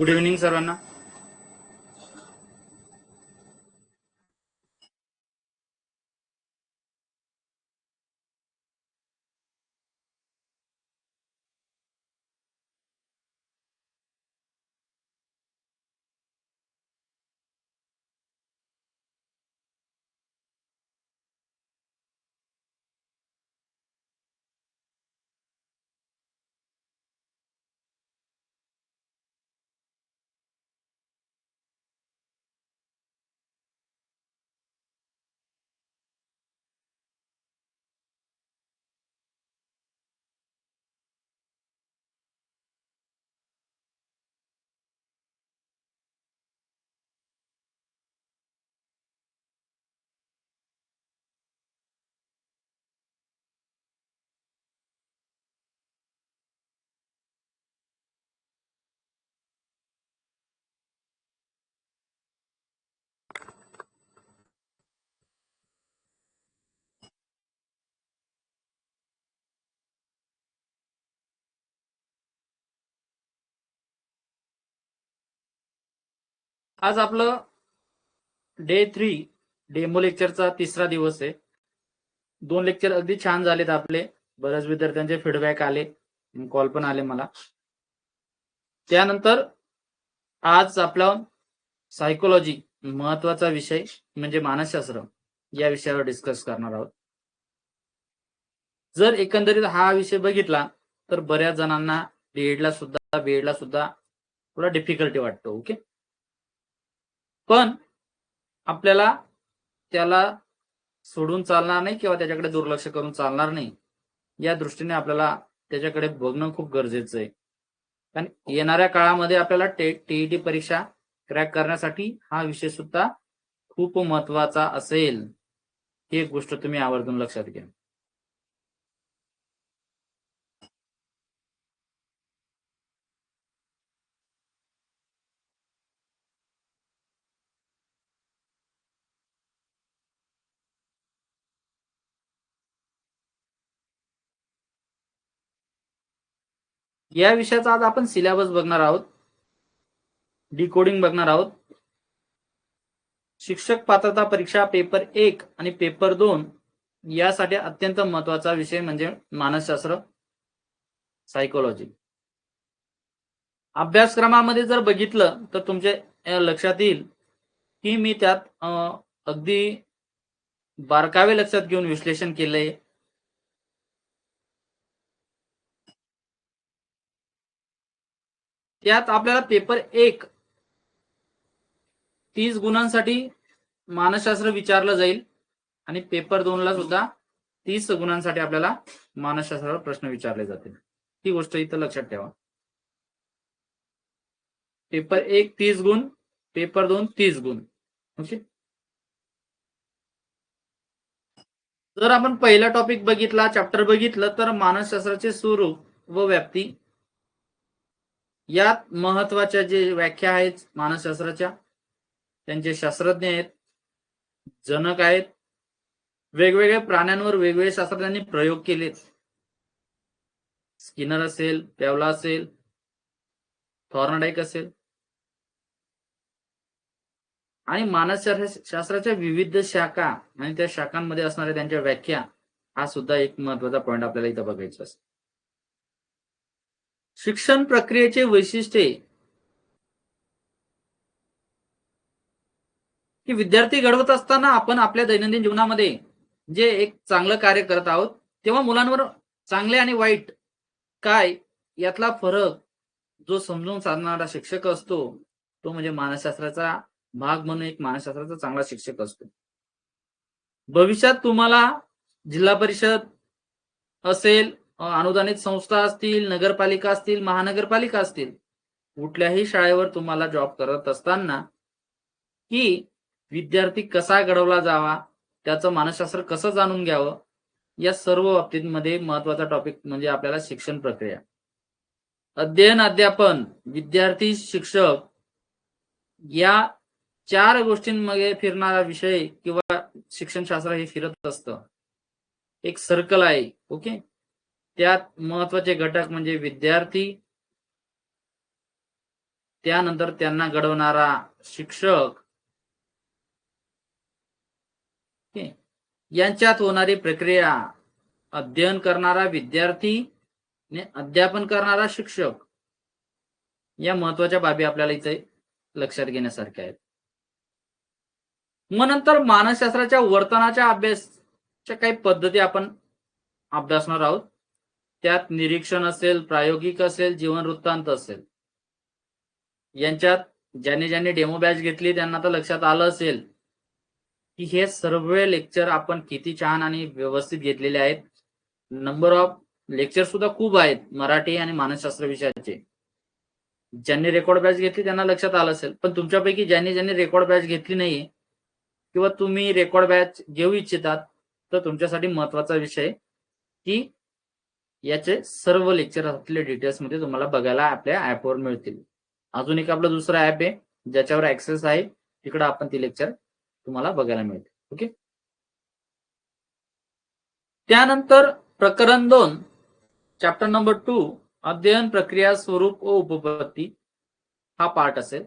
Good evening सर्वांना. आज आपलं डे 3 डेमो लेक्चरचा तिसरा दिवस आहे. 2 लेक्चर अगदी छान झालेत आपले. बऱ्याच विद्यार्थ्यांचे फीडबॅक आले, कॉल पण आले मला. त्यानंतर आज आपला सायकोलॉजी महत्वाचा विषय म्हणजे मानसशास्त्र या विषयावर डिस्कस करणार आहोत. जर एकंदरीत हा विषय बघितला तर बऱ्याच जणांना बीएडला सुद्धा थोडा डिफिकल्टी वाटतो. ओके, पण आपल्याला त्याला सोडून चालणार नाही किंवा त्याच्याकडे दुर्लक्ष करून चालणार नाही. या दृष्टीने आपल्याला त्याच्याकडे बघणं खूप गरजेचं आहे. कारण येणाऱ्या काळामध्ये आपल्याला टीईटी परीक्षा क्रॅक करण्यासाठी हा विषय सुद्धा खूप महत्वाचा असेल. ही एक गोष्ट तुम्ही आवर्जून लक्षात घ्या. या विषयाचा आज आपण सिलेबस बघणार आहोत, डिकोडिंग बघणार आहोत. शिक्षक पात्रता परीक्षा पेपर 1 आणि पेपर 2 यासाठी अत्यंत महत्वाचा विषय म्हणजे मानसशास्त्र, सायकोलॉजी. अभ्यासक्रमामध्ये जर बघितलं तर तुमच्या लक्षात येईल की मी त्यात अगदी बारकावे लक्षात घेऊन विश्लेषण केलंय. त्यात आपल्याला पेपर 1 30 गुणांसाठी मानसशास्त्र विचारलं जाईल आणि पेपर 2 ला सुद्धा 30 गुणांसाठी आपल्याला मानसशास्त्रावर प्रश्न विचारले जातील. ही गोष्ट इथं लक्षात ठेवा. पेपर 1 30 गुण, पेपर 2 30 गुण. ओके, जर आपण पहिला टॉपिक बघितला, चॅप्टर बघितलं तर मानसशास्त्राचे स्वरूप व व्याप्ती. यात महत्वाच्या जे व्याख्या आहेत मानसशास्त्राच्या, त्यांचे शास्त्रज्ञ आहेत, जनक आहेत. वेगवेगळ्या प्राण्यांवर वेगवेगळे शास्त्रज्ञांनी प्रयोग केलेत. स्किनर असेल, पेवला असेल, थॉर्नडाईक असेल. आणि मानसशास्त्राच्या विविध शाखा आणि त्या शाखांमध्ये असणाऱ्या त्यांच्या व्याख्या, हा सुद्धा एक महत्वाचा पॉइंट आपल्याला इथं बघायचा असतो. शिक्षण प्रक्रियेचे वैशिष्ट्ये की विद्यार्थी घडवत असताना आपण आपल्या दैनंदिन जीवनामध्ये जे एक चांगलं कार्य करत आहोत, तेव्हा मुलांवर चांगले आणि वाईट काय यातला फरक जो समजून सांगणारा शिक्षक असतो तो म्हणजे मानसशास्त्राचा भाग म्हणून एक मानसशास्त्राचा चांगला शिक्षक असतो. भविष्यात तुम्हाला जिल्हा परिषद असेल, अनुदानित संस्था असतील, नगरपालिका असतील, महानगरपालिका असतील, कुठल्याही शाळेवर तुम्हाला जॉब करत असताना की विद्यार्थी कसा घडवला जावा, त्याचं मानसशास्त्र कसं जाणून घ्यावं, या सर्व बाबतीमध्ये महत्वाचा टॉपिक म्हणजे आपल्याला शिक्षण प्रक्रिया, अध्ययन, अध्यापन, विद्यार्थी, शिक्षक या 4 गोष्टींमध्ये फिरणारा विषय किंवा शिक्षणशास्त्र हे फिरत असतं. एक सर्कल आहे. ओके, त्यात महत्वाचे घटक म्हणजे विद्यार्थी, त्यानंतर त्यांना घडवणारा शिक्षक, यांच्यात होणारी प्रक्रिया, अध्ययन करणारा विद्यार्थी आणि अध्यापन करणारा शिक्षक, या महत्वाच्या बाबी आपल्याला इथे लक्षात घेण्यासारख्या आहेत. मग नंतर मानसशास्त्राच्या वर्तनाच्या अभ्यासाच्या काही पद्धती आपण अभ्यासणार आहोत. त्यात निरीक्षण असेल, प्रायोगिक असेल, जीवन वृत्तांत असेल. यांच्यात ज्यांनी डेमो बॅच घेतली त्यांना तर लक्षात आलं असेल की हे सर्व लेक्चर आपण किती छान आणि व्यवस्थित घेतलेले आहेत. नंबर ऑफ लेक्चर सुद्धा खूप आहेत मराठी आणि मानसशास्त्र विषयाचे. ज्यांनी रेकॉर्ड बॅच घेतली त्यांना लक्षात आलं असेल. पण तुमच्यापैकी ज्यांनी रेकॉर्ड बॅच घेतली नाही किंवा तुम्ही रेकॉर्ड बॅच घेऊ इच्छितात तर तुमच्यासाठी महत्वाचा विषय की याचे सर्व लेक्चर असलेले डिटेल्स मध्ये तुम्हाला बघायला आपल्या ऍपवर मिळतील. अजून एक आपलं दुसरं ऍप आहे ज्याच्यावर ऍक्सेस आहे, तिकडे आपण ती लेक्चर तुम्हाला बघायला मिळते. ओके. त्यानंतर प्रकरण 2 चॅप्टर नंबर 2 अध्ययन प्रक्रिया स्वरूप व उपपत्ती हा पार्ट असेल.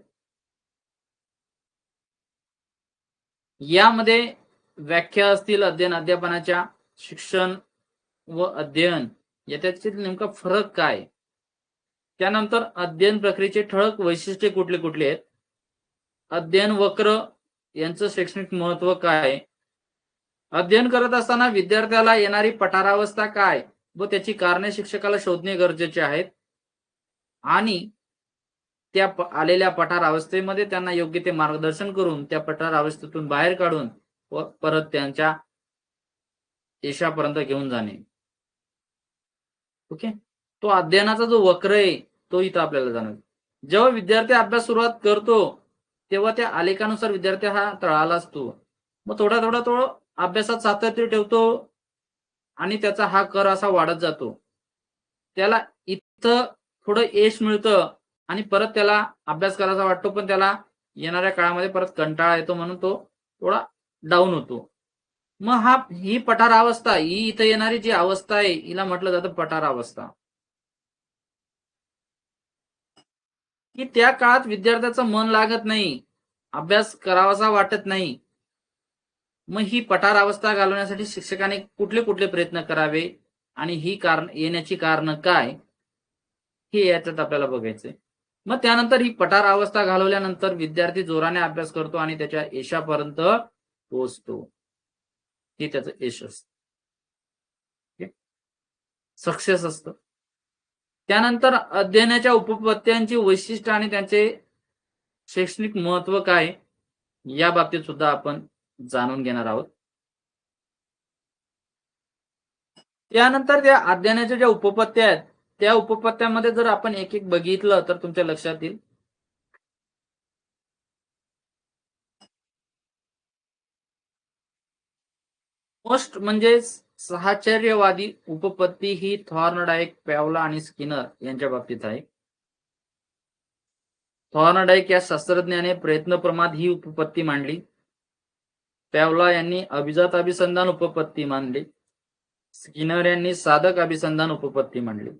यामध्ये व्याख्या असतील अध्ययन अध्यापनाच्या, शिक्षण व अध्ययन याच्यातील नेमका फरक काय. त्यानंतर अध्ययन प्रक्रियेचे ठळक वैशिष्ट्ये कुठले कुठले आहेत, अध्ययन वक्र यांचं शैक्षणिक महत्व काय, अध्ययन करत असताना विद्यार्थ्याला येणारी पठारावस्था काय व त्याची कारणे शिक्षकाला शोधणे गरजेचे आहेत, आणि त्या आलेल्या पठारावस्थेमध्ये त्यांना योग्य ते मार्गदर्शन करून त्या पठारावस्थेतून बाहेर काढून व परत त्यांच्या यशापर्यंत घेऊन जाणे. ओके. तो अध्ययनाचा जो वक्र आहे तो इथं आपल्याला जाणवेल. जेव्हा विद्यार्थी अभ्यास सुरुवात करतो तेव्हा त्या आलेखानुसार विद्यार्थी हा तळाला असतो. मग थोडा थोडा तो अभ्यासात सातत्य ठेवतो आणि त्याचा हा कर असा वाढत जातो. त्याला इथं थोडं यश मिळतं आणि परत त्याला अभ्यास करायचा वाटतो, पण त्याला येणाऱ्या काळामध्ये परत कंटाळा येतो म्हणून तो थोडा डाऊन होतो. मग ही पठारावस्था, ही इथं येणारी जी अवस्था आहे हिला म्हटलं जातं पठारावस्था. की त्या काळात विद्यार्थ्याचं मन लागत नाही, अभ्यास करावासा वाटत नाही. मग ही पठारावस्था घालवण्यासाठी शिक्षकाने कुठले कुठले प्रयत्न करावे आणि ही कारण येण्याची कारण काय हे याच्यात आपल्याला बघायचंय. मग त्यानंतर ही पठारावस्था घालवल्यानंतर विद्यार्थी जोराने अभ्यास करतो आणि त्याच्या यशापर्यंत पोहोचतो. हे त्याचं यश असतं, सक्सेस असतं. त्यानंतर अध्ययनाच्या उपपत्त्यांची वैशिष्ट्य आणि त्यांचे शैक्षणिक महत्व काय या बाबतीत सुद्धा आपण जाणून घेणार आहोत. त्यानंतर त्या अध्ययनाच्या ज्या उपपत्त्या आहेत त्या उपपत्त्यामध्ये जर आपण एक एक बघितलं तर तुमच्या लक्षात येईल. मोस्ट म्हणजे साहचर्यवादी उपपत्ती ही थॉर्नडाईक, पॅवला आणि स्किनर यांच्या बाबतीत आहे. थॉर्नडाईक या शास्त्रज्ञाने प्रयत्नप्रमाद ही उपपत्ती मांडली. पॅवला यांनी अभिजात अभिसंधान उपपत्ती मांडली. स्किनर यांनी साधक अभिसंधान उपपत्ती मांडली.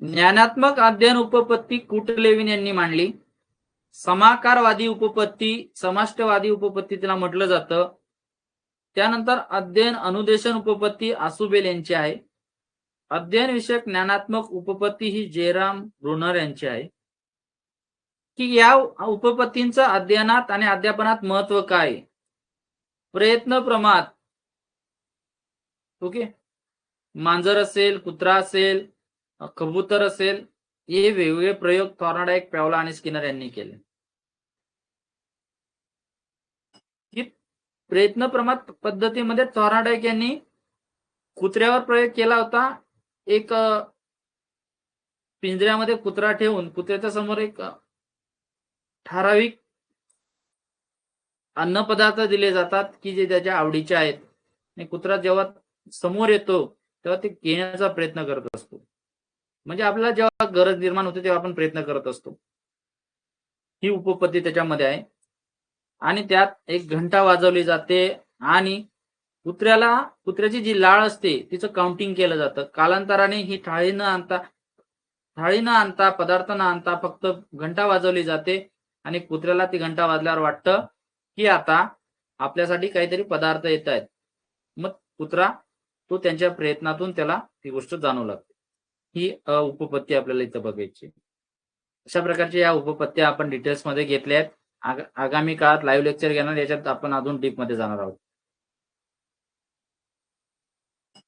ज्ञानात्मक अध्ययन उपपत्ती कुटलेविन यांनी मांडली. समाकारवादी उपपत्ती, समाष्टवादी उपपत्ती तिला म्हटलं जातं. त्यानंतर अध्ययन अनुदेशन उपपत्ती आसुबेल यांची आहे. अध्ययन विषयक ज्ञानात्मक उपपत्ती ही जेराम ब्रुनर यांची आहे. की या उपपत्तींचं अध्ययनात आणि अध्यापनात महत्व काय. प्रयत्न प्रमाद, ओके, मांजर असेल, कुत्रा असेल, कबूतर असेल, हे वेगवेगळे प्रयोग थॉर्नडाईक, पॅवला आणि स्किनर यांनी केले. प्रयत्न प्रमाद पद्धतीमध्ये थॉर्नडाईक यांनी कुत्र्यावर प्रयोग केला होता. एक पिंजऱ्यामध्ये कुत्रा ठेवून कुत्र्याच्या समोर एक ठराविक अन्न पदार्थ दिले जातात की जे त्याच्या आवडीचे आहेत, आणि कुत्रा जेव्हा समोर येतो तेव्हा ते घेण्याचा प्रयत्न करत असतो. म्हणजे आपल्याला जेव्हा गरज निर्माण होते तेव्हा आपण प्रयत्न करत असतो. ही उपपत्ती त्याच्यामध्ये आहे. आणि त्यात एक घंटा वाजवली जाते आणि कुत्र्याची जी लाळ असते तिचं काउंटिंग केलं जातं. कालांतराने ही थाळी न आणता थाळी न आणता, पदार्थ न आणता फक्त घंटा वाजवली जाते आणि कुत्र्याला ती घंटा वाजल्यावर वाटतं की आता आपल्यासाठी काहीतरी पदार्थ येत आहेत. मग कुत्रा तो त्यांच्या प्रयत्नातून त्याला ती गोष्ट जाणवू लागते. ही उपपत्ती आपल्याला इथं बघायची. अशा प्रकारच्या या उपपत्त्या आपण डिटेल्समध्ये घेतल्या आहेत. आगामी काळात लाईव्ह लेक्चर घेणार, याच्यात आपण अजून डीपमध्ये जाणार आहोत.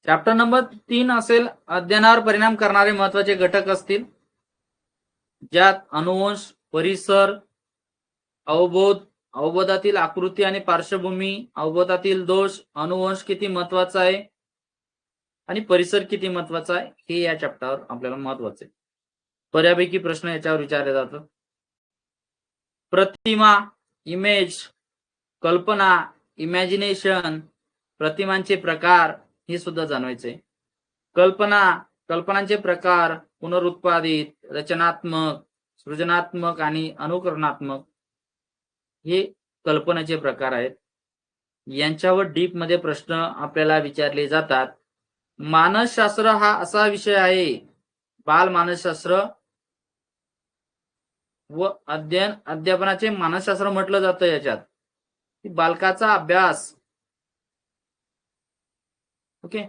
चॅप्टर नंबर 3 असेल, अध्ययनावर परिणाम करणारे महत्वाचे घटक असतील, ज्यात अनुवंश, परिसर, अवबोध, अवबोधातील आकृती आणि पार्श्वभूमी, अवबोधातील दोष, अनुवंश किती महत्वाचा आहे आणि परिसर किती महत्वाचा आहे, हे या चॅप्टरवर आपल्याला महत्वाचे. बऱ्यापैकी प्रश्न याच्यावर विचारले जातात. प्रतिमा, इमेज, कल्पना, इमॅजिनेशन, प्रतिमांचे प्रकार हे सुद्धा जाणवायचे. कल्पनांचे प्रकार, पुनरुत्पादित, रचनात्मक, सृजनात्मक आणि अनुकरणात्मक हे कल्पनेचे प्रकार आहेत. यांच्यावर डीप मध्ये प्रश्न आपल्याला विचारले जातात. मानसशास्त्र हा असा विषय आहे, बाल मानसशास्त्र व अध्यापनाचे मानसशास्त्र म्हटलं जातं. याच्यात बालकाचा अभ्यास, ओके,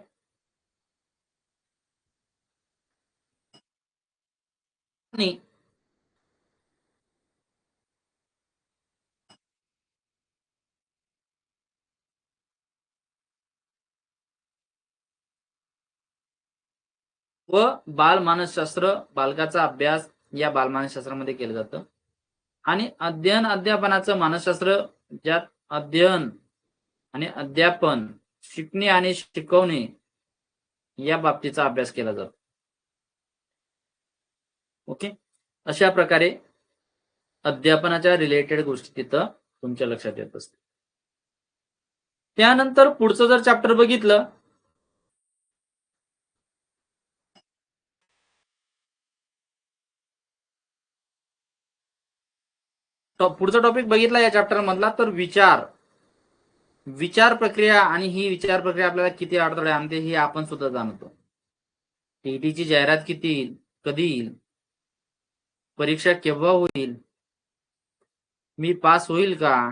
व बाल मानसशास्त्र, बालकाचा अभ्यास या बाल मानसशास्त्रामध्ये केलं जातं. आणि अध्यापनाचं मानसशास्त्र, ज्यात अध्ययन आणि अध्यापन, शिकणे आणि शिकवणे या बाबतीचा अभ्यास केला जातो. ओके, अशा प्रकारे अध्यापनाच्या रिलेटेड गोष्टी तिथं तुमच्या लक्षात येत असते. त्यानंतर पुढचं जर चॅप्टर बघितलं, पुढचा टॉपिक बघितला या चॅप्टर मधला, तर विचार प्रक्रिया. आणि ही विचार प्रक्रिया आपल्याला किती अडथळे आणते हे आपण सुद्धा जाणतो. टीईटीची जाहिरात किती येईल, कधी येईल, परीक्षा केव्हा होईल, मी पास होईल का,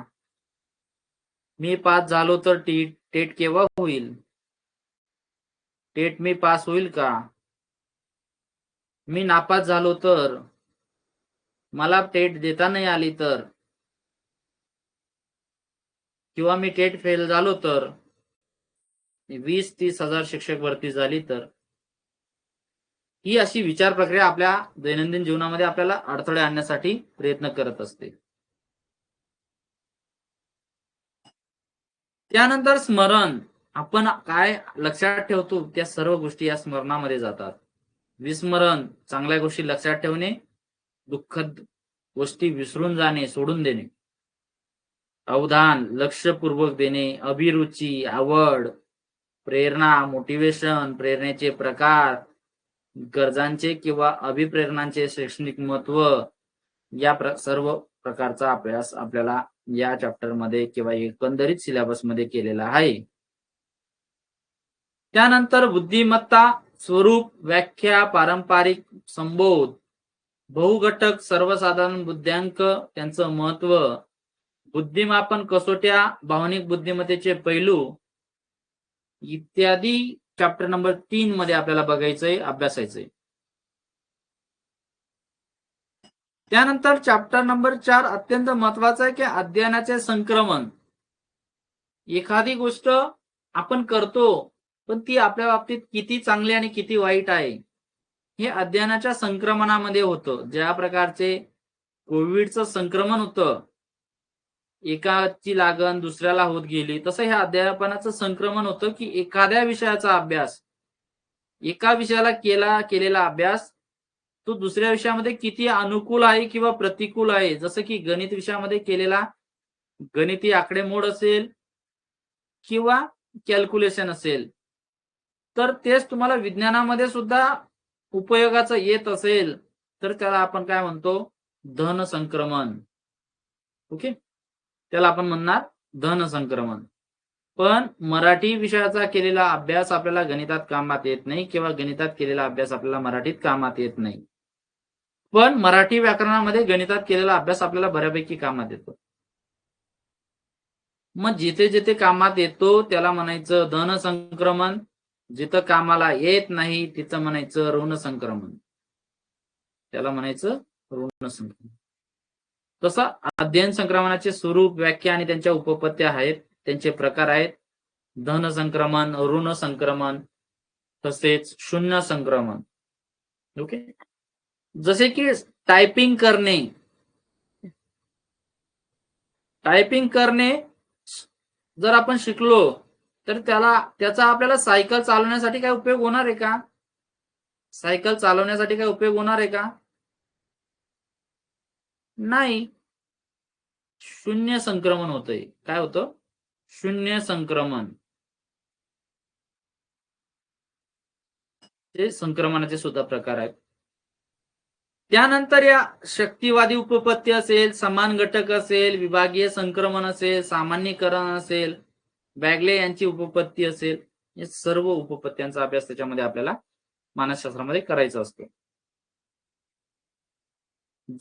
मी पास झालो तर टेट केव्हा होईल, टेट मी पास होईल का, मी नापास झालो तर, मला टेट देता नाही आली तर, किंवा मी टेट फेल झालो तर, 20-30 हजार शिक्षक भरती झाली तर, ही अशी विचार प्रक्रिया आपल्या दैनंदिन जीवनामध्ये आपल्याला अडथळे आणण्यासाठी प्रयत्न करत असते. त्यानंतर स्मरण, आपण काय लक्षात ठेवतो त्या सर्व गोष्टी या स्मरणामध्ये जातात. विस्मरण, चांगल्या गोष्टी लक्षात ठेवणे, दुःखद गोष्टी विसरून जाणे, सोडून देणे. अवधान, लक्षपूर्वक देणे, अभिरुची, आवड, प्रेरणा, मोटिवेशन, प्रेरणेचे प्रकार, गरजांचे किंवा अभिप्रेरणांचे शैक्षणिक महत्व, या सर्व प्रकारचा अभ्यास आपल्याला या चॅप्टर मध्ये किंवा एकंदरीत सिलेबस मध्ये केलेला आहे. त्यानंतर बुद्धिमत्ता, स्वरूप, व्याख्या, पारंपरिक संबोध, बहुघटक, सर्वसाधारण बुद्ध्यांक, त्यांचं महत्व, बुद्धिमापन कसोट्या, भावनिक बुद्धिमत्तेचे पैलू इत्यादी चॅप्टर नंबर 3 मध्ये आपल्याला बघायचंय, अभ्यासायचंय. त्यानंतर चॅप्टर नंबर 4 अत्यंत महत्वाचा आहे की अध्ययनाचे संक्रमण. एखादी गोष्ट आपण करतो पण ती आपल्या बाबतीत किती चांगली आणि किती वाईट आहे हे अध्ययनाच्या संक्रमणामध्ये होतं. ज्या प्रकारचे कोविडचं संक्रमण होतं, एकाची लागण दुसऱ्याला होत गेली, तसं हे अध्यापनाचं संक्रमण होतं की एखाद्या विषयाचा अभ्यास, एका विषयाला केलेला अभ्यास तो दुसऱ्या विषयामध्ये किती अनुकूल आहे किंवा प्रतिकूल आहे. जसं की गणित विषयामध्ये केलेला गणिती आकडेमोड असेल किंवा कॅल्क्युलेशन असेल, तर तेच तुम्हाला विज्ञानामध्ये सुद्धा उपयोगाचं येत असेल तर त्याला आपण काय म्हणतो, धन संक्रमण. ओके, त्याला आपण म्हणणार धन संक्रमण. पण मराठी विषयाचा केलेला अभ्यास आपल्याला गणितात कामात येत नाही किंवा गणितात केलेला अभ्यास आपल्याला मराठीत कामात येत नाही. पण मराठी व्याकरणामध्ये गणितात केलेला अभ्यास आपल्याला बऱ्यापैकी कामात येतो. मग जिथे जिथे कामात येतो त्याला म्हणायचं धन संक्रमण, जिथं कामाला येत नाही तिथं म्हणायचं ऋण संक्रमण, त्याला म्हणायचं ऋण संक्रमण. तसं अध्ययन संक्रमणाचे स्वरूप, व्याख्या आणि त्यांच्या उपपत्त्या आहेत, त्यांचे प्रकार आहेत. धन संक्रमण, ऋण संक्रमण, तसेच शून्य संक्रमण. ओके. जसे की टायपिंग करणे, टायपिंग करणे जर आपण शिकलो तर त्याचा आपल्याला सायकल चालवण्यासाठी काय उपयोग होणार आहे का? सायकल चालवण्यासाठी काय उपयोग होणार आहे का? नाही. शून्य संक्रमण होतंय. काय होतं? शून्य संक्रमण. ते संक्रमणाचे सुद्धा प्रकार आहेत. त्यानंतर या शक्तिवादी उपपत्ती असेल, समान घटक असेल, विभागीय संक्रमण असेल, सामान्यीकरण असेल, बॅगले यांची उपपत्ती असेल, या सर्व उपपत्त्यांचा अभ्यास त्याच्यामध्ये आपल्याला मानसशास्त्रामध्ये करायचा असतो.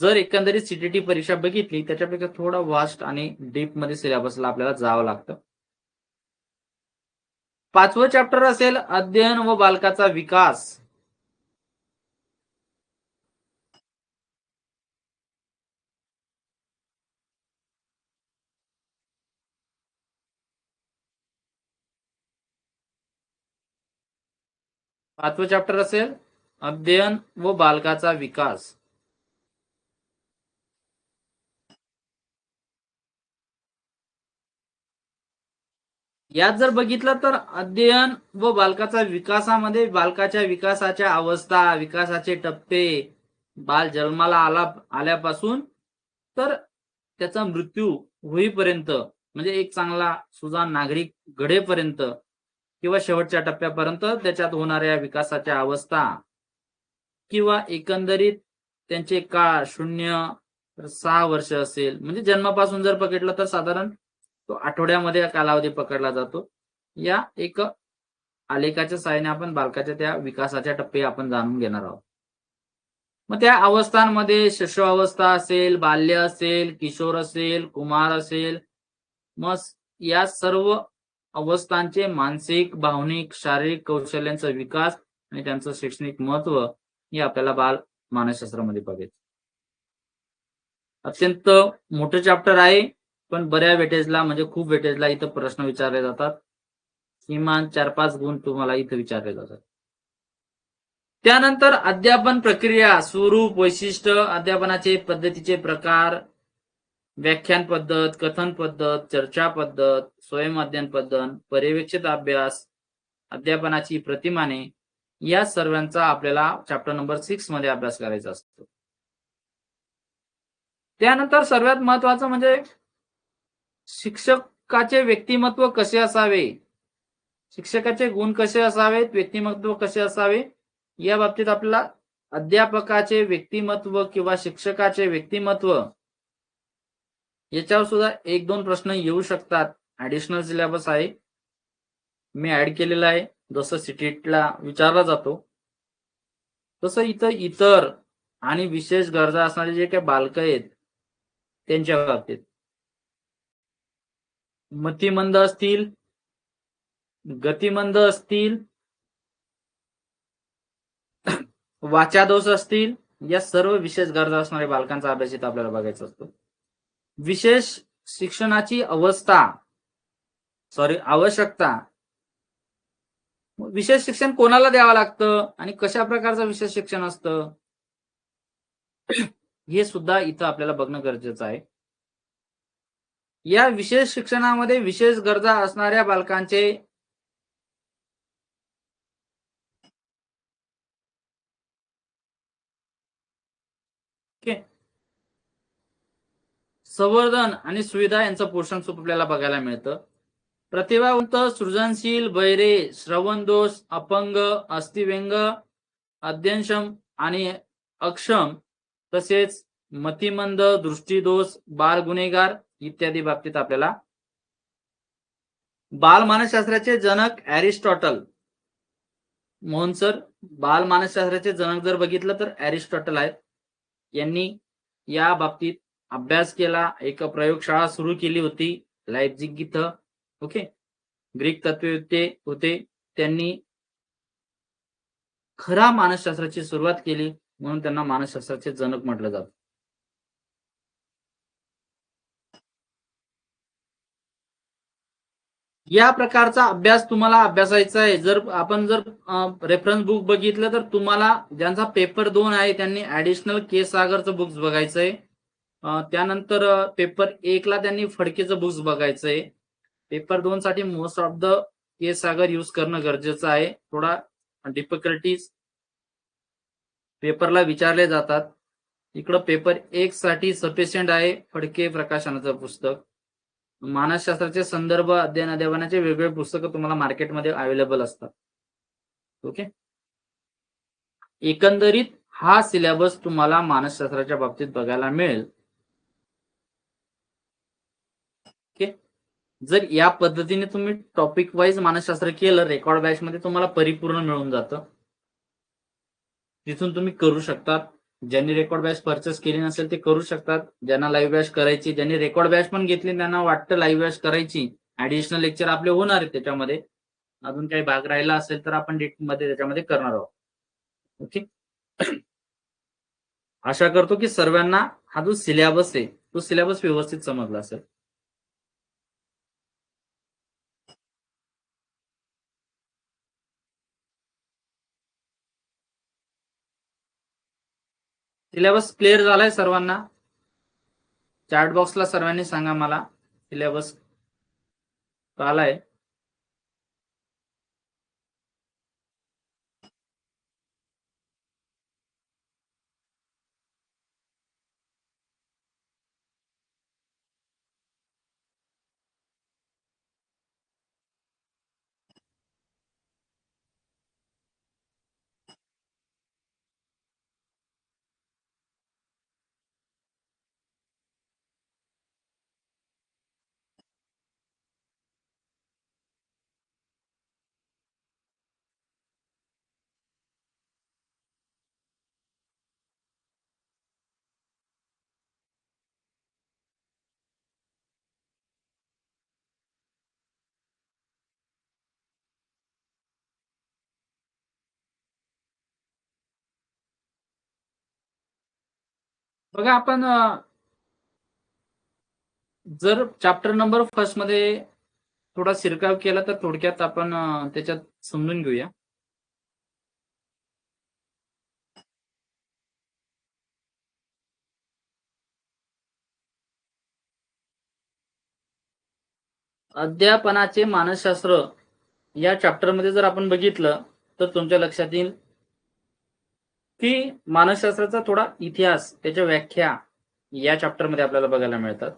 जर एकंदरीत सीटीटी परीक्षा बघितली त्याच्यापेक्षा थोडा वास्ट आणि डीप मध्ये सिलेबसला आपल्याला जावं लागतं. 5वं चॅप्टर असेल अध्ययन व बालकाचा विकास. पाचवं चॅप्टर असेल अध्ययन व बालकाचा विकास. यात जर बघितलं तर अध्ययन व बालकाचा विकासामध्ये बालकाच्या विकासाच्या अवस्था, विकासाचे टप्पे, बाल जन्माला आल्यापासून तर त्याचा मृत्यू होईपर्यंत, म्हणजे एक चांगला सुजाण नागरिक घडेपर्यंत किंवा शेवटच्या टप्प्यापर्यंत त्याच्यात होणाऱ्या विकासाच्या अवस्था किंवा एकंदरीत त्यांचे काळ 0 तर 6 वर्ष असेल, म्हणजे जन्मापासून जर पकडलं तर साधारण तो आठवड्यामध्ये कालावधी पकडला जातो. या एक आलेखाच्या सहाय्याने आपण बालकाच्या त्या विकासाच्या टप्पे आपण जाणून घेणार आहोत. मग त्या अवस्थांमध्ये शिशुअवस्था असेल, बाल्य असेल, किशोर असेल, कुमार असेल, मग या सर्व अवस्थांचे मानसिक, भावनिक, शारीरिक कौशल्यांचा विकास आणि त्यांचं शैक्षणिक महत्व हे आपल्याला बाल मानसशास्त्रामध्ये बघायचं. अत्यंत मोठं चॅप्टर आहे, पण बऱ्या वेटेजला म्हणजे खूप वेटेजला इथं प्रश्न विचारले जातात. किमान 4-5 गुण तुम्हाला इथं विचारले जातात. त्यानंतर अध्यापन प्रक्रिया, स्वरूप, वैशिष्ट्य, अध्यापनाचे पद्धतीचे प्रकार, व्याख्यान पद्धत, कथन पद्धत, चर्चा पद्धत, स्वयं अध्ययन पद्धत, पर्यवेक्षित अभ्यास, अध्यापनाची प्रतिमाने, या सर्वांचा आपल्याला चॅप्टर नंबर 6 मध्ये अभ्यास करायचा असतो. त्यानंतर सर्वात महत्वाचं म्हणजे शिक्षकाचे व्यक्तिमत्व कसे असावे, शिक्षकाचे गुण कसे असावेत, व्यक्तिमत्व कसे असावे, या बाबतीत आपल्याला अध्यापकाचे व्यक्तिमत्व किंवा शिक्षकाचे व्यक्तिमत्व याच्यावर सुद्धा 1-2 प्रश्न येऊ शकतात. ऍडिशनल सिलेबस आहे, मी ऍड केलेला आहे. जसं सीटीला विचारला जातो तसं इथं इतर आणि विशेष गरजा असणारे जे काही बालक आहेत त्यांच्या बाबतीत मतिमंद असतील, गतिमंद असतील, वाचादोष असतील, या सर्व विशेष गरजा असणाऱ्या बालकांचा अभ्यास इथं आपल्याला बघायचा असतो. विशेष शिक्षणाची आवश्यकता, विशेष शिक्षण कोणाला द्यावं लागतं आणि कशा प्रकारचं विशेष शिक्षण असतं हे सुद्धा इथं आपल्याला बघणं गरजेचं आहे. या विशेष शिक्षणामध्ये विशेष गरजा असणाऱ्या बालकांचे संवर्धन आणि सुविधा यांचं पोषण सुद्धा आपल्याला बघायला मिळतं. प्रतिभावंत, सृजनशील, बहिरे, श्रवण दोष, अपंग, अस्थिव्यंग, अध्ययनक्षम आणि अक्षम, तसेच मतिमंद, दृष्टीदोष, बाल गुन्हेगार इत्यादी बाबतीत आपल्याला बाल मानसशास्त्राचे जनक अरिस्टॉटल, मोहन सर, बाल मानसशास्त्राचे जनक जर बघितलं तर अरिस्टॉटल आहेत. यांनी या बाबतीत अभ्यास केला. एक प्रयोगशाळा सुरू केली होती लाइप्झिग इथं. ओके. ग्रीक तत्त्ववेत्ते होते. त्यांनी खऱ्या मानसशास्त्राची सुरुवात केली, म्हणून त्यांना मानसशास्त्राचे जनक म्हटलं जातं. या प्रकारचा अभ्यास तुम्हाला अभ्यासायचा आहे. जर रेफरन्स बुक बघितलं तर तुम्हाला ज्यांचा पेपर 2 आहे त्यांनी ऍडिशनल के सागरचं बुक्स बघायचंय. त्यानंतर पेपर 1 ला त्यांनी फडकेचं बुक्स बघायचंय. पेपर 2 साठी most of the K Sagar use करणं गरजेचं आहे. थोडा डिफिकल्टीज पेपरला विचारले जातात. इकडं पेपर 1 साठी सफिशियंट आहे फडके प्रकाशनाचं पुस्तक. मानसशास्त्राचे संदर्भ अध्ययनाचे वेगवेगळे पुस्तकं तुम्हाला मार्केटमध्ये अवेलेबल असतात. ओके. एकंदरीत हा सिलेबस तुम्हाला मानसशास्त्राच्या बाबतीत बघायला मिळेल. ओके. जर या पद्धतीने तुम्ही टॉपिक वाईज मानसशास्त्र केलं रेकॉर्ड बॅच मध्ये तुम्हाला परिपूर्ण मिळून जातं. तिथून तुम्ही करू शकता. ज्यांनी रेकॉर्ड बॅच परचेस केली नसेल ते करू शकतात. ज्यांना लाईव्ह बॅच करायची, ज्यांनी रेकॉर्ड बॅच पण घेतली त्यांना वाटतं लाईव्ह बॅच करायची, ऍडिशनल लेक्चर आपले होणार आहेत त्याच्यामध्ये, अजून काही भाग राहिला असेल तर आपण मध्ये त्याच्यामध्ये करणार आहोत. ओके. आशा करतो की सर्वांना हा जो सिलेबस आहे तो सिलेबस व्यवस्थित समजला असेल. सिलेबस क्लिअर झालाय सर्वांना? चॅट बॉक्सला सर्वांनी सांगा मला सिलेबस कळालाय. बघा आपण जर चॅप्टर नंबर फर्स्ट मध्ये थोडा शिरकाव केला तर थोडक्यात आपण त्याच्यात समजून घेऊया. अध्यापनाचे मानसशास्त्र या चॅप्टरमध्ये जर आपण बघितलं तर तुमच्या लक्षात येईल की मानसशास्त्राचा थोडा इतिहास, त्याच्या व्याख्या या चॅप्टरमध्ये आपल्याला बघायला मिळतात.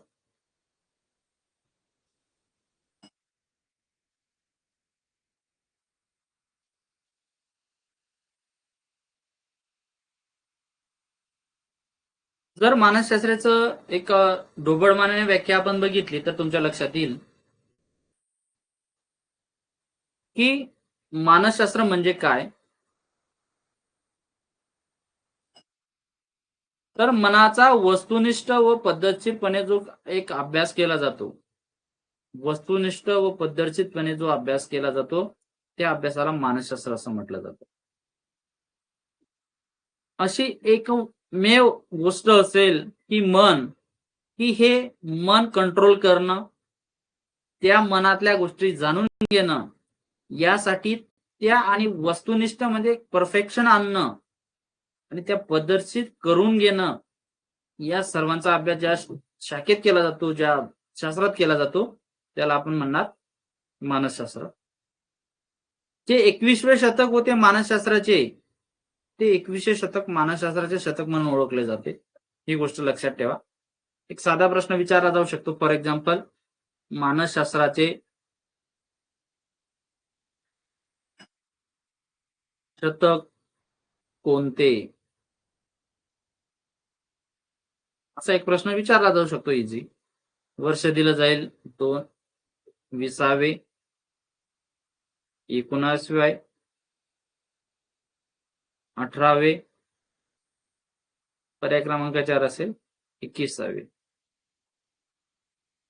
जर मानसशास्त्राचं एक ढोबळमानाने व्याख्या आपण बघितली तर तुमच्या लक्षात येईल की मानसशास्त्र म्हणजे काय. तर मनाचा वस्तुनिष्ठ व पद्धतशीरपणे जो एक अभ्यास केला जातो, वस्तुनिष्ठ व पद्धतशीरपणे जो अभ्यास केला जातो त्या अभ्यासाला मानसशास्त्र असं म्हटलं जातं. अशी एकमेव गोष्ट असेल की मन, की हे मन कंट्रोल करणं, त्या मनातल्या गोष्टी जाणून घेणं, यासाठी त्या आणि वस्तुनिष्ठ म्हणजे परफेक्शन आणणं आणि त्या पद्धतशीर करून घेणं, या सर्वांचा अभ्यास ज्या शाखेत केला जातो, ज्या शास्त्रात केला जातो त्याला आपण म्हणणार मानसशास्त्र. जे 21वे शतक होते मानसशास्त्राचे, ते 21वे शतक मानसशास्त्राचे शतक म्हणून ओळखले जाते. ही गोष्ट लक्षात ठेवा. एक साधा प्रश्न विचारला जाऊ शकतो. फॉर एक्झाम्पल, मानसशास्त्राचे शतक कोणते, असा एक प्रश्न विचारला जाऊ शकतो. इझी. वर्ष दिलं जाईल 2, 20वे, 19वे, 18वे, पर्याय क्रमांक 4 असेल 21वी.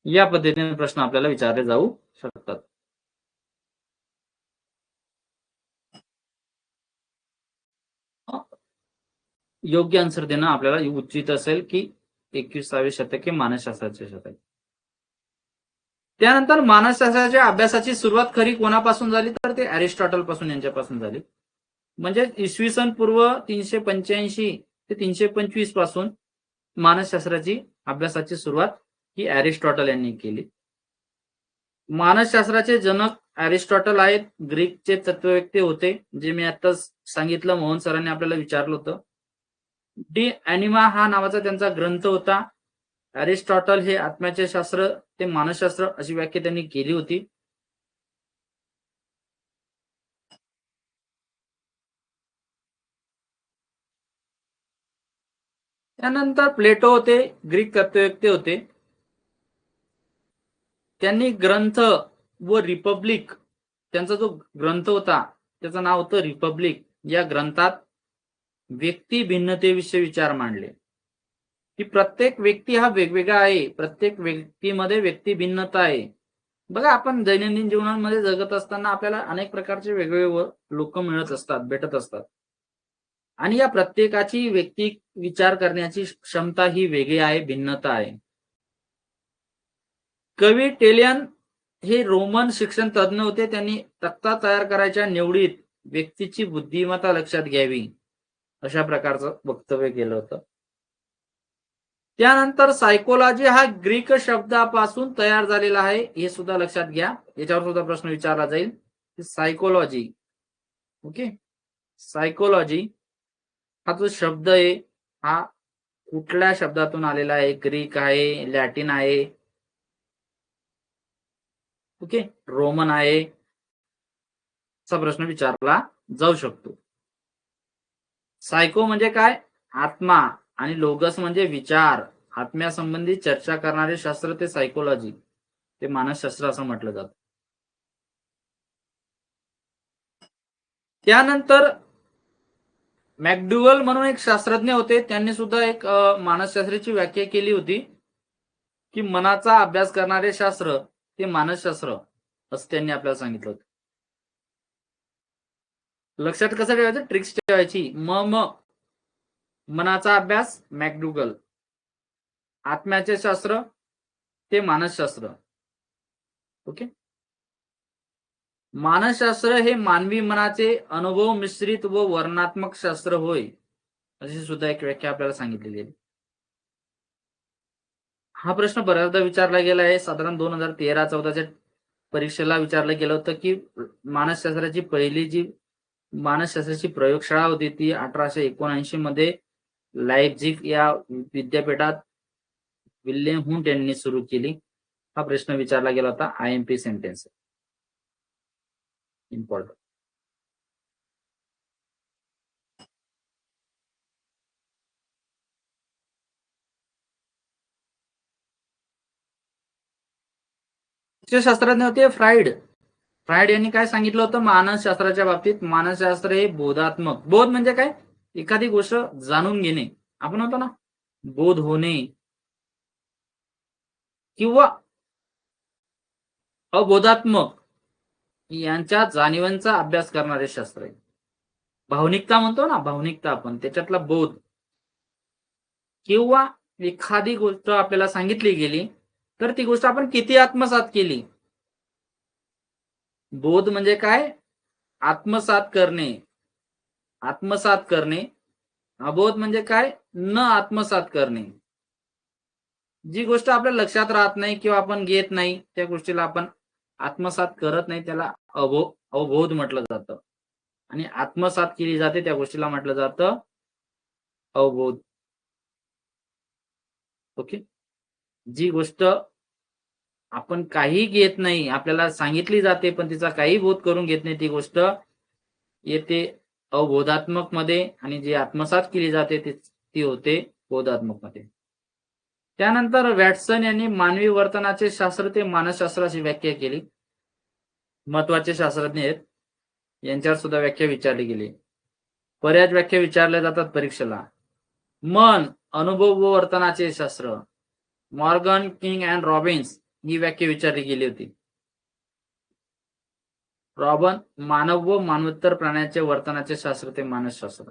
या पद्धतीने प्रश्न आपल्याला विचारले जाऊ शकतात. योग्य आन्सर देणं आपल्याला उचित असेल की 21वे शतक हे मानसशास्त्राचे शतक. त्यानंतर मानसशास्त्राच्या अभ्यासाची सुरुवात खरी कोणापासून झाली तर ते अरिस्टॉटल पासून यांच्यापासून झाली. म्हणजे इसवी सन पूर्व 385 ते 325 पासून मानसशास्त्राची अभ्यासाची सुरुवात ही अरिस्टॉटल यांनी केली. मानसशास्त्राचे जनक अरिस्टॉटल आहेत. ग्रीकचे तत्ववेत्ते होते, जे मी आता सांगितलं. मोहन सरांनी आपल्याला विचारलं होतं. डी ॲनिमा हा नावाचा त्यांचा ग्रंथ होता. अरिस्टॉटल हे आत्म्याचे शास्त्र ते मानसशास्त्र अशी व्याख्या त्यांनी केली होती. त्यानंतर प्लेटो होते, ग्रीक तत्ववेत्ते होते. त्यांनी ग्रंथ व रिपब्लिक, त्यांचा जो ग्रंथ होता त्याचं नाव होतं रिपब्लिक. या ग्रंथात व्यक्ती भिन्नतेविषयी विचार मांडले की प्रत्येक व्यक्ती हा वेगवेगळा आहे, प्रत्येक व्यक्तीमध्ये व्यक्ती भिन्नता आहे. बघा, आपण दैनंदिन जीवनामध्ये जगत असताना आपल्याला अनेक प्रकारचे वेगवेगळे लोक मिळत असतात, भेटत असतात, आणि या प्रत्येकाची व्यक्ती विचार करण्याची क्षमता ही वेगळी आहे, भिन्नता आहे. कवी टेलियन हे रोमन शिक्षण तज्ञ होते. त्यांनी तक्ता तयार करायच्या निवडीत व्यक्तीची बुद्धिमत्ता लक्षात घ्यावी अशा प्रकारचं वक्तव्य केलं होतं. त्यानंतर सायकोलॉजी हा ग्रीक शब्दापासून तयार झालेला आहे, हे सुद्धा लक्षात घ्या. याच्यावर सुद्धा प्रश्न विचारला जाईल. सायकोलॉजी, ओके, सायकोलॉजी हा जो शब्द आहे हा कुठल्या शब्दातून आलेला आहे? ग्रीक आहे, लॅटिन आहे, ओके, रोमन आहे, असा प्रश्न विचारला जाऊ शकतो. सायको म्हणजे काय? आत्मा, आणि लोगस म्हणजे विचार. आत्म्यासंबंधी चर्चा करणारे शास्त्र ते सायकोलॉजी, ते मानसशास्त्र असं म्हटलं जातं. त्यानंतर मॅकडुगल म्हणून एक शास्त्रज्ञ होते. त्यांनी सुद्धा एक मानसशास्त्राची व्याख्या केली होती की मनाचा अभ्यास करणारे शास्त्र ते मानसशास्त्र असं त्यांनी आपल्याला सांगितलं होतं. लक्षात कसं ठेवायचं? ट्रिक्स ठेवायची. मनाचा अभ्यास मॅकडुगल, आत्म्याचे शास्त्र ते मानसशास्त्र. ओके, मानसशास्त्र हे मानवी मनाचे अनुभव मिश्रित व वर्णनात्मक शास्त्र होय, अशी सुद्धा एक व्याख्या आपल्याला सांगितलेली आहे. हा प्रश्न बऱ्याचदा विचारला गेला आहे. साधारण 2013-14च्या परीक्षेला विचारलं गेलं होतं की मानसशास्त्राची पहिली जी मानसशास्त्राची प्रयोगशाळा होती ती 1879 मध्ये लाइप्झिग या विद्यापीठात विल्यम हुंट यांनी सुरू केली. हा प्रश्न विचारला गेला होता. IMP sentence important. शास्त्रज्ञ होते फ्राइड. फ्राइड यांनी काय सांगितलं होतं मानसशास्त्राच्या बाबतीत? मानसशास्त्र हे बोधात्मक. बोध म्हणजे काय? एखादी गोष्ट जाणून घेणे. आपण होतो ना, बोध होणे किंवा अबोधात्मक यांच्या जाणीवांचा अभ्यास करणारे शास्त्र आहे. भावनिकता म्हणतो ना, भावनिकता आपण, त्याच्यातला बोध, किंवा एखादी गोष्ट आपल्याला सांगितली गेली तर ती गोष्ट आपण किती आत्मसात केली. बोध म्हणजे काय? आत्मसात करणे. आत्मसात करणे. अबोध म्हणजे काय? न आत्मसात करणे. जी गोष्ट आपल्या लक्षात राहत नाही किंवा आपण घेत नाही, त्या गोष्टीला आपण आत्मसात करत नाही, त्याला अवबोध म्हटलं जातं. आणि आत्मसात केली जाते त्या गोष्टीला म्हटलं जातं अवबोध. ओके, जी गोष्ट आपण काही घेत नाही, आपल्याला सांगितली जाते पण तिचा काही बोध करून घेत नाही, ती गोष्ट येते अवबोधात्मक मध्ये, आणि जी आत्मसात केली जाते ती होते बोधात्मक मध्ये. त्यानंतर वॅटसन यांनी मानवी वर्तनाचे शास्त्र ते मानसशास्त्र अशी व्याख्या केली. महत्वाचे शास्त्रज्ञ आहेत, यांच्यावर सुद्धा व्याख्या विचारली गेली. बऱ्याच व्याख्या विचारल्या जातात परीक्षेला. मन अनुभव व वर्तनाचे शास्त्र. मॉर्गन किंग अँड रॉबिन्स ही व्याख्या विचारली गेली होती. रॉबन मानव व मानवोत्तर प्राण्याचे वर्तनाचे शास्त्र ते मानसशास्त्र.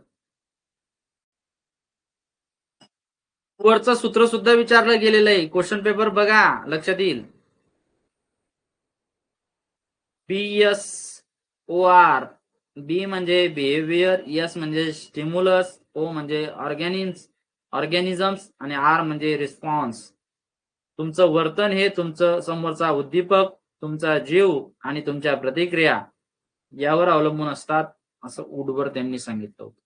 वरचं सूत्र सुद्धा विचारलं गेलेलं आहे. क्वेश्चन पेपर बघा, लक्षात येईल. BSOR. बी म्हणजे बिहेवियर, एस म्हणजे स्टिम्युलस, ओ म्हणजे ऑर्गॅनिझम्स आणि आर म्हणजे रिस्पॉन्स. तुमचं वर्तन हे तुमचं समोरचा उद्दीपक, तुमचा जीव आणि तुमच्या प्रतिक्रिया यावर अवलंबून असतात, असं वुडवर्थ त्यांनी सांगितलं होतं.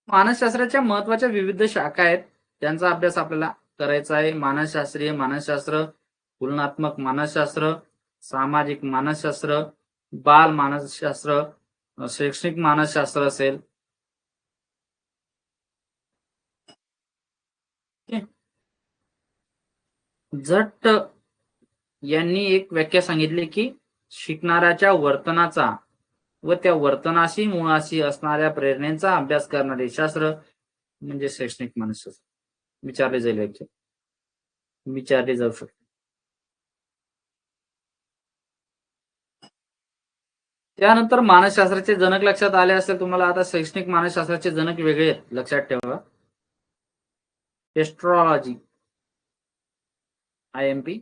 मानसशास्त्राच्या महत्वाच्या विविध शाखा आहेत, त्यांचा अभ्यास आपल्याला करायचा आहे. मानसशास्त्रीय मानसशास्त्र, तुलनात्मक मानसशास्त्र, सामाजिक मानसशास्त्र, बाल मानसशास्त्र, शैक्षणिक मानसशास्त्र असेल. झट्ट यांनी एक व्याख्या सांगितली की शिकणाऱ्याच्या वर्तनाचा व त्या वर्तनाशी मुळाशी असणाऱ्या प्रेरणेचा अभ्यास करणारे शास्त्र म्हणजे शैक्षणिक मानसशास्त्र. विचारले जाईल व्याख्या, विचारले जाऊ शकते. त्यानंतर मानसशास्त्राचे जनक लक्षात आले असेल तुम्हाला. आता शैक्षणिक मानसशास्त्राचे जनक वेगळे आहेत, लक्षात ठेवा. Astrology, IMP.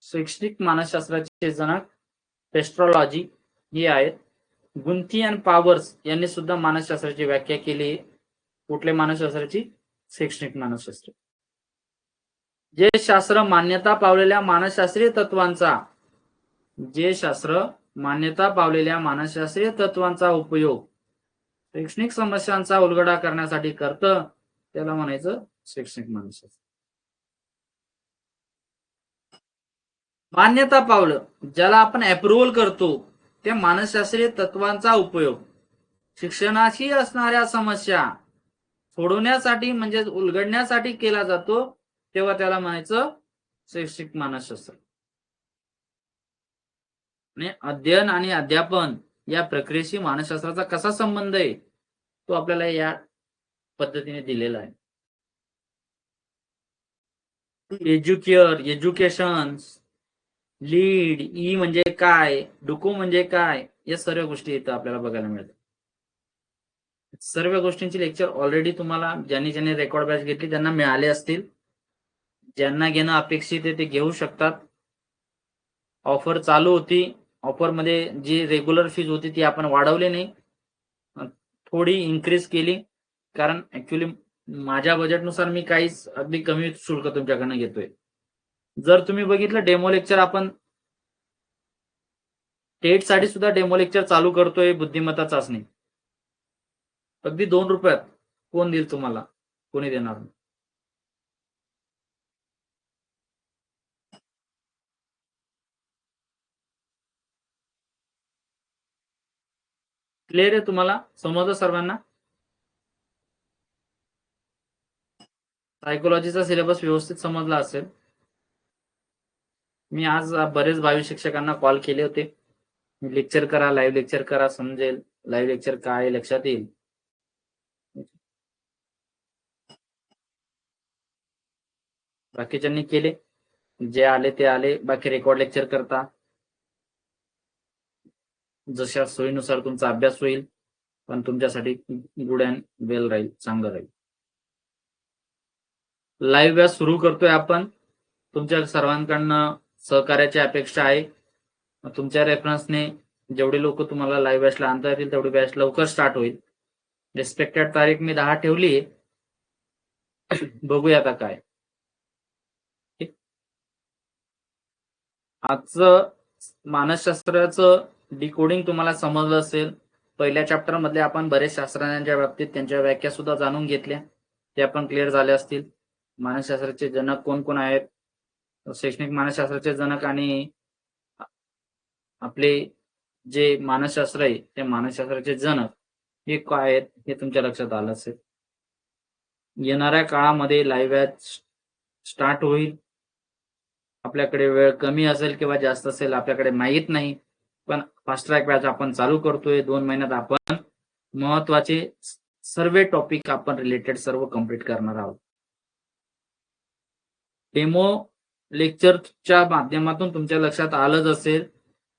शैक्षणिक मानसशास्त्राचे जनक एस्ट्रॉलॉजी हे आहेत. गुंथी अँड पावर्स यांनी सुद्धा मानसशास्त्राची व्याख्या केली. कुठल्या मानसशास्त्राची? शैक्षणिक मानसशास्त्र. जे शास्त्र मान्यता पावलेल्या मानसशास्त्रीय तत्वांचा, जे शास्त्र मान्यता पावलेल्या मानसशास्त्रीय तत्वांचा उपयोग शैक्षणिक समस्यांचा उलगडा करण्यासाठी करतं, त्याला म्हणायचं शैक्षणिक मानसशास्त्र. मान्यता पावलं, ज्याला आपण अप्रुव्हल करतो, त्या मानसशास्त्रीय तत्वांचा उपयोग शिक्षणाशी असणाऱ्या समस्या सोडवण्यासाठी म्हणजे उलगडण्यासाठी केला जातो, तेव्हा त्याला म्हणायचं शैक्षणिक मानसशास्त्र. आणि अध्ययन आणि अध्यापन या प्रक्रियेशी मानसशास्त्राचा कसा संबंध आहे तो आपल्याला या पद्धतीने दिलेला आहे. एज्युकेअर, एज्युकेशन, लीड, ई म्हणजे काय, डुको म्हणजे काय, या सर्व गोष्टी इथं आपल्याला बघायला मिळतात. सर्व गोष्टींची लेक्चर ऑलरेडी तुम्हाला ज्यांनी रेकॉर्ड बॅच घेतली त्यांना मिळाले असतील. ज्यांना घेणं अपेक्षित आहे ते घेऊ शकतात. ऑफर चालू होती. ऑफर मध्ये जी रेग्युलर फीज होती ती आपण वाढवली नाही, थोडी इन्क्रीज केली, कारण ऍक्च्युली माझ्या बजेटनुसार मी काहीच अगदी कमी शुल्क तुमच्याकडनं घेतोय. जर तुम्ही बघितलं डेमो लेक्चर, आपण टेट साठी सुद्धा डेमो लेक्चर चालू करतोय. बुद्धिमत्ता चाचणी अगदी 2 रुपयात कोण देईल तुम्हाला? कोणी देणार नाही. क्लिअर आहे तुम्हाला? समजलं सर्वांना? सायकोलॉजीचा सिलेबस व्यवस्थित समजला असेल. मी आज बरेच भावी शिक्षकांना कॉल केले होते. लेक्चर करा, लाईव्ह लेक्चर करा, समजेल. लाईव्ह लेक्चर काय लक्षात येईल. बाकीच्यांनी केले, जे आले ते आले. बाकी रेकॉर्ड लेक्चर करता, जशा सोयीनुसार तुमचा अभ्यास होईल, पण तुमच्यासाठी गुड अँड वेल राहील, चांगलं राहील. लाईव्ह बॅच सुरू करतोय आपण. तुमच्या सर्वांकडनं सहकार्याची अपेक्षा आहे. तुमच्या रेफरन्सने जेवढे लोक तुम्हाला लाईव्ह बॅचला आणता येतील तेवढी बॅच लवकर स्टार्ट होईल. एक्सपेक्टेड तारीख मी 10 ठेवली. बघूया आता काय. आजचं मानसशास्त्राचं डिकोडिंग तुम्हाला समजलं असेल. पहिल्या चॅप्टर मधले आपण बरेच शास्त्रज्ञांच्या बाबतीत त्यांच्या व्याख्या सुद्धा जाणून घेतल्या, ते आपण क्लिअर झाले असतील. मानसशास्त्राचे जनक कोण कोण आहेत, शैक्षणिक मानसशास्त्राचे जनक आणि आपले जे मानसशास्त्र आहे ते मानसशास्त्राचे जनक हे काय आहेत हे तुमच्या लक्षात आलं असेल. येणाऱ्या काळामध्ये लाईव्ह बॅच स्टार्ट होईल. आपल्याकडे वेळ कमी असेल किंवा जास्त असेल आपल्याकडे माहीत नाही, पण फास्ट ट्रॅक बॅच आपण चालू करतोय. 2 महिन्यात आपण महत्वाचे सर्व टॉपिक आपण रिलेटेड सर्व कंप्लीट करणार आहोत. डेमो लेक्चरच्या माध्यमातून तुमच्या लक्षात आलंच असेल,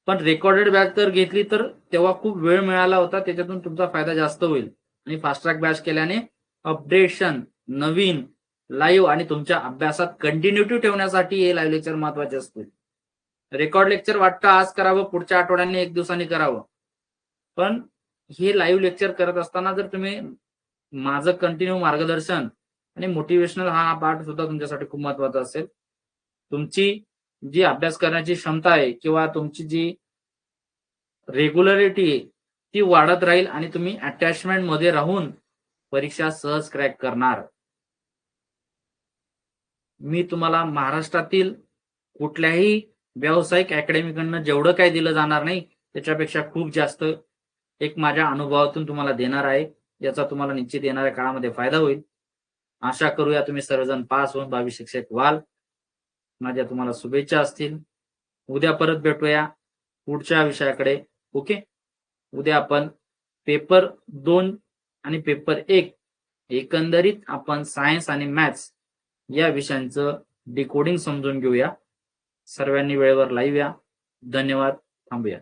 पण रेकॉर्डेड बॅच जर घेतली तर तेव्हा खूप वेळ मिळाला होता, त्याच्यातून तुमचा फायदा जास्त होईल. आणि फास्ट ट्रॅक बॅच केल्याने अपडेशन, नवीन, लाईव्ह आणि तुमच्या अभ्यासात कंटिन्युटी ठेवण्यासाठी हे लाईव्ह लेक्चर महत्वाचे असतील. रेकॉर्ड लेक्चर वाटतं आज करावं, पुढच्या आठवड्याने 1 दिवसांनी करावं, पण हे लाईव्ह लेक्चर करत असताना जर तुम्ही माझं कंटिन्यू मार्गदर्शन आणि मोटिवेशनल हा पार्ट सुद्धा तुमच्यासाठी खूप महत्वाचा असेल. तुमची जी अभ्यास करण्याची क्षमता आहे किंवा तुमची जी रेग्युलरिटी ती वाढत राहील आणि तुम्ही अटॅचमेंट मध्ये राहून परीक्षा सहज क्रॅक करणार. मी तुम्हाला महाराष्ट्रातील कुठल्याही व्यावसायिक अकॅडमीकडनं जेवढं काही दिलं जाणार नाही त्याच्यापेक्षा खूप जास्त एक माझ्या अनुभवातून तुम्हाला देणार आहे. याचा तुम्हाला निश्चित येणाऱ्या काळामध्ये फायदा होईल. आशा करूया तुम्ही सर्वजण पास होऊन 22 शिक्षक व्हाल. माझ्या तुम्हाला शुभेच्छा असतील. उद्या परत भेटूया पुढच्या विषयाकडे. ओके. उद्या आपण पेपर 2 आणि पेपर 1 एकंदरीत आपण सायन्स आणि मॅथ्स या विषयांचं डिकोडिंग समजून घेऊया. सर्वांनी वेळेवर लाईव्ह या. धन्यवाद. थांबूया.